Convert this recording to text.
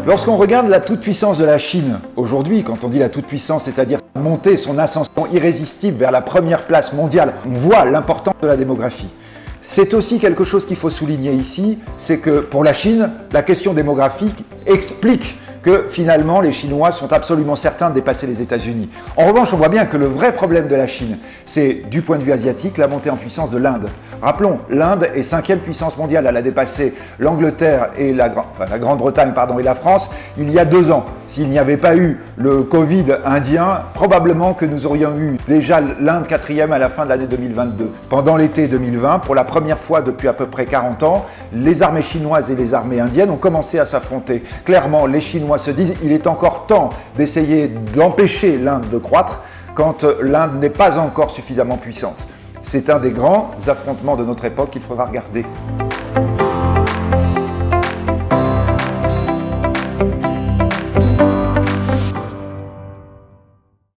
Lorsqu'on regarde la toute-puissance de la Chine aujourd'hui, quand on dit la toute-puissance, c'est-à-dire monter son ascension irrésistible vers la première place mondiale, on voit l'importance de la démographie. C'est aussi quelque chose qu'il faut souligner ici, c'est que pour la Chine, la question démographique explique que finalement les Chinois sont absolument certains de dépasser les États-Unis. En revanche, on voit bien que le vrai problème de la Chine, c'est du point de vue asiatique, la montée en puissance de l'Inde. Rappelons, l'Inde est 5e puissance mondiale, elle a dépassé l'Angleterre et la Grande-Bretagne et la France il y a 2 ans. S'il n'y avait pas eu le Covid indien, probablement que nous aurions eu déjà l'Inde 4e à la fin de l'année 2022. Pendant l'été 2020, pour la première fois depuis à peu près 40 ans, les armées chinoises et les armées indiennes ont commencé à s'affronter. Clairement, les Chinois se disent qu'il est encore temps d'essayer d'empêcher l'Inde de croître quand l'Inde n'est pas encore suffisamment puissante. C'est un des grands affrontements de notre époque qu'il faudra regarder.